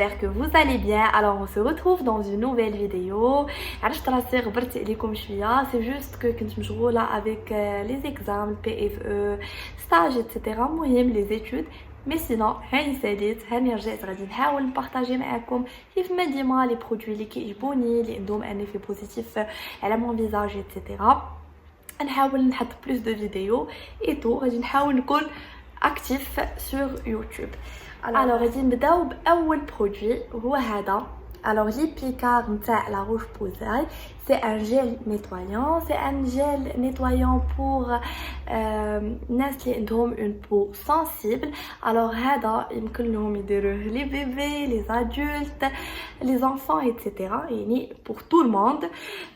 j'espère que vous allez bien. Alors on se retrouve dans une nouvelle vidéo. C'est juste que كنت مشغولة avec les examens, le PFE, stage, etc. مهم les études. Mais sinon هاني ساليت هاني رجعت غادي نحاول نبارطاجي معكم كيف ما ديما لي برودوي اللي كيعجبوني اللي عندهم ان ايفي بوزيتيف على مون فيزاج etc. نحاول نحط بلوس دو فيديو اي تو غادي نحاول نكون اكتيف سور يوتيوب. الوغ غادي نبداو باول برودوي هو هذا. Alors l'Iplicard نتاع la Roche-Posay, c'est un gel nettoyant, c'est un gel nettoyant pour الناس اللي عندهم une peau sensible. Alors هذا يمكن لهم يديروه les bébés, les adultes, les enfants etc. يعني pour tout le monde.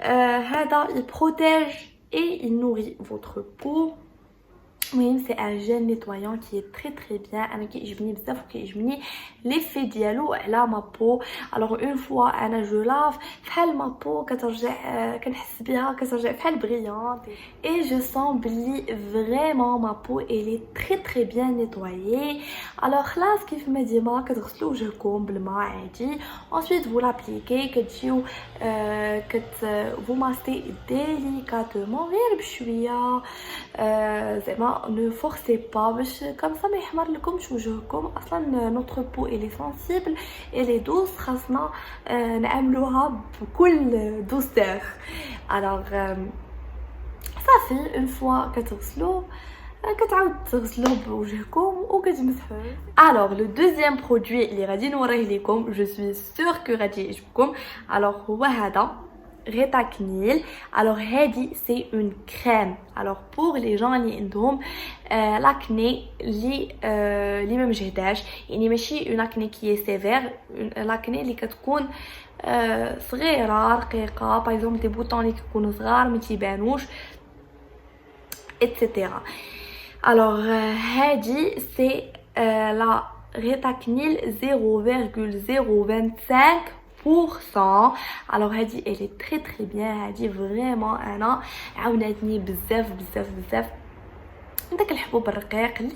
هذا il protège et il nourrit votre peau. Oui, c'est un gel nettoyant qui est très bien. انا كيعجبني بزاف وكيعجبني l'effet ديالو على ما peau. Alors une fois انا جو لاف بحال ما peau كترجع كنحس بها كترجع بحال brillante et je sens بلي vraiment ma peau elle est très bien nettoyée. Alors خلاص كيف ما ديما كتغسلوا وجهكم بالماء عادي. Ensuite vous l'appliquez كتجيو vous massez délicatement غير بشويه زعما ne forcez pas باش comme ça ما يحمر لكمش وجهكم. اصلا notre peau elle est sensible elle est douce خاصنا نعملوها بكل douceur. alors صافي une fois كتغسلوا كتعاود تغسلوا بوجهكم وكتمسحوا. alors le deuxième produit اللي غادي نوريه لكم je suis sûre que غادي يعجبكم. alors هو هذا Rétacnil. Alors هادي c'est une crème. alors pour les gens اللي عندهم l'acné اللي ما مجهداش يعني ماشي une acné qui est sévère, l'acné اللي كتكون صغيره رقيقه باغ اكزومبل دي بوطون اللي كيكونوا صغار ما تيبانوش etc. alors هادي c'est la Rétacnil 0,025%. alors هادي elle est très bien. هادي vraiment انا عاونتني بزاف داك الحبوب الرقيق اللي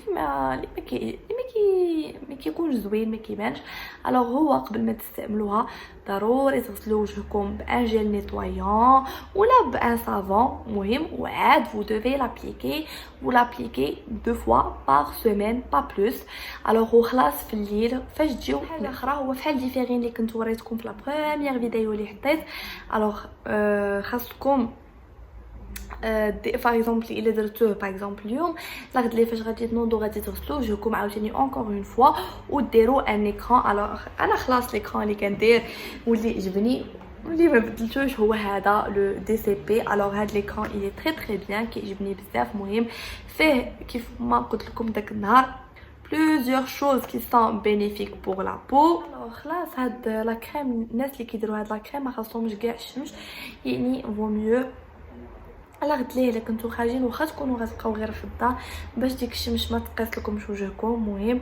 ما كيكونش زوين ما كيبانش. alors هو قبل ما تستعملوها ضروري تغسلوا وجهكم بان جيل نيتوايون ولا بان صافون مهم وعاد vous devez l'appliquer 2 fois par semaine pas plus. alors وخلاص في الليل فاش تجيو حاجه اخرى هو فحال ديفيرين اللي كنت وريتكم في لا بروميير فيديو اللي حطيت. alors خاصكم par exemple الا درتوه par exemple اليوم لغد لي فاش غادي تنوضوا غادي تغسلوا وجهكم عاوتاني encore une fois وديروا ان ايكران. alors انا خلاص ليكران اللي كندير واللي عجبني واللي ما بدلتوش هو هذا لو دي سي بي. alors هذا ليكران il est très bien كيعجبني بزاف. مهم فيه كيف ما قلت لكم داك النهار plusieurs choses qui sont bénéfiques pour la peau. alors خلاص هاد لا كريم الناس اللي كيديروا هاد لا كريم ما خاصهمش كاع الشمس يعني vaut mieux على غد ليه الا كنتو خارجين واخا تكونوا غتبقاو غير في الدار باش ديك الشمس ما تقيس لكمش وجهكم. مهم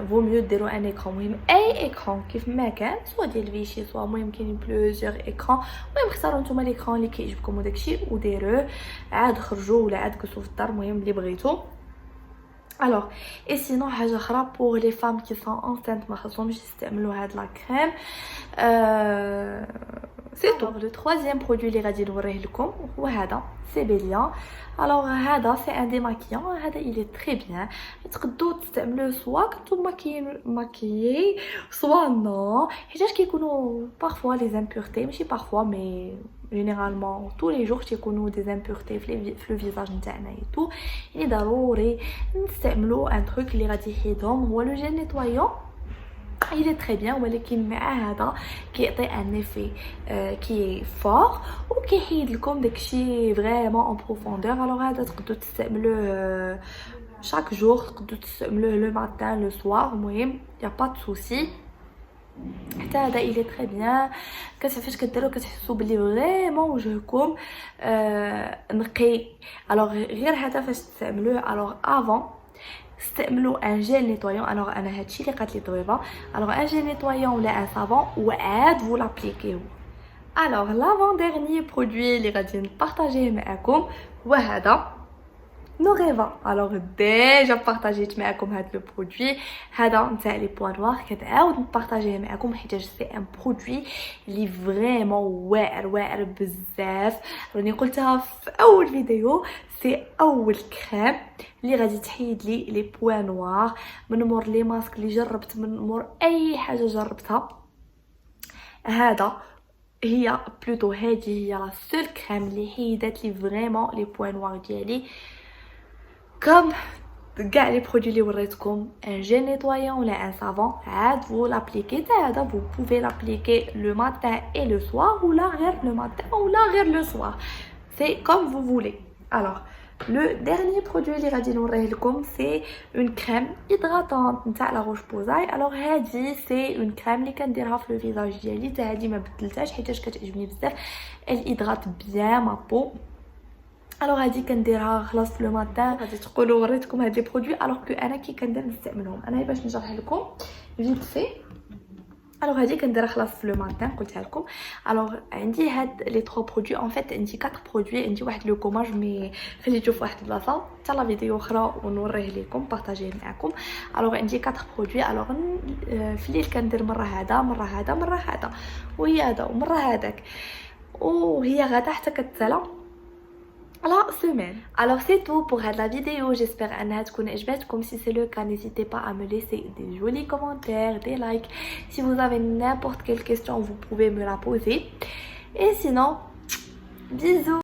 فو ميو ديروا ان ايكران. مهم اي ايكران كيف ما كان سوا ديال فيشي سوا مهم كاينين بلوزيغ ايكران. المهم اختاروا نتوما الايكران اللي كيعجبكم وداكشي وديروه عاد خرجوا ولا عاد جلسوا في الدار المهم اللي بغيتو. alors et sinon حاجه اخرى pour les femmes qui sont enceintes ما خاصهمش يستعملوا هاد لا كريم. c'est tout. le troisième produit اللي غادي نوريه لكم هو هذا c'est Belian. alors هذا c'est un démaquillant. هذا il est très bien. تقدروا تستعملوه سواء كنتو ماكيي سواء نو حيتاش كيكونوا parfois les impuretés ماشي parfois mais généralement tous les jours تيكونوا des impuretés في الفيزاج نتاعنا اي تو يعني ضروري نستعملوا ان تروك اللي غادي يحيدهم هو لو جيل نيتوايون. il est très bien ولكن مع هذا كيعطي ان ايفي كي فور وكيحيد لكم داكشي فريمون ان بروفوندور. alors هذا تقدروا تستعملوه chaque jour تقدروا تستعملوه لو ماتان لو سوار. المهم يا با دو سوسي. حتى هذا il est très bien. فاش كديروا كتحسوا بلي فريمون وجهكم نقي. alors غير هذا فاش تستعملوه alors avant استعملوا ان جيل نيتوايون. alors انا هادشي اللي قالت لي طبيبه. alors ان جيل نيتوايون ولا ان صابون وعاد vous l'appliquez. alors l'avant dernier produit اللي غادي نبارطاجيه معكم هو هذا Noreva. Alors déjà partagé معكم هذا le produit هذا نتاع les points noirs كتعاود نبارطاجيه معكم حيت سي ان برودوي اللي فريمون واعر بزاف. راني قلتها في اول فيديو سي اول كريم اللي غادي تحيد لي لي بوين نوار من مور لي ماسك اللي جربت من مور اي حاجه جربتها. هذا هي بلوتو هذه هي لا سول كريم اللي حيدت لي فريمون لي بوين نوار ديالي. كم كاع لي برودوي اللي وريتكم ان جيل نيتوايون ولا ان سافون عاد فو لابليكي تاع هذا فو بوفي لابليكي لو ماتان اي لو سوار ولا غير لو ماتان ولا غير لو سوار سي كوم فو فولي. الوغ لو ديرني برودوي اللي غادي نوريه لكم سي اون كريم هيدراتونط نتاع لا روش بوزاي. الوغ هادي سي اون كريم اللي كنديرها في لو فيزاج ديالي حتى هادي ما بدلتهاش حيتاش كتعجبني بزاف الهيدرات بيان ما بو. الوغ هادي كنديرها خلاص في لو ماتان. غادي تقولوا وريتكم هاد لي برودوي الوغ كو انا كي كندير نستعملهم انا باش نشرح لكم فيت في. الوغ هادي كنديرها خلاص في لو ماتان قلتها لكم. الوغ عندي هاد لي 3 برودوي ان فيت عندي 4 برودوي عندي واحد لو كوماج مي خليته في واحد البلاصه حتى لا فيديو اخرى ونوريه لكم بارطاجيه معكم. الوغ عندي 4 برودوي. الوغ في الليل كندير مره هذا مره هذا مره هذا وهي هذا ومره هذاك وهي غدا حتى كتسالى la semaine. Alors c'est tout pour la vidéo, j'espère qu'elle تكون عجبتكم. Si c'est le cas, n'hésitez pas à me laisser des jolis commentaires, des likes. Si vous avez n'importe quelle question, vous pouvez me la poser. Et sinon, bisous.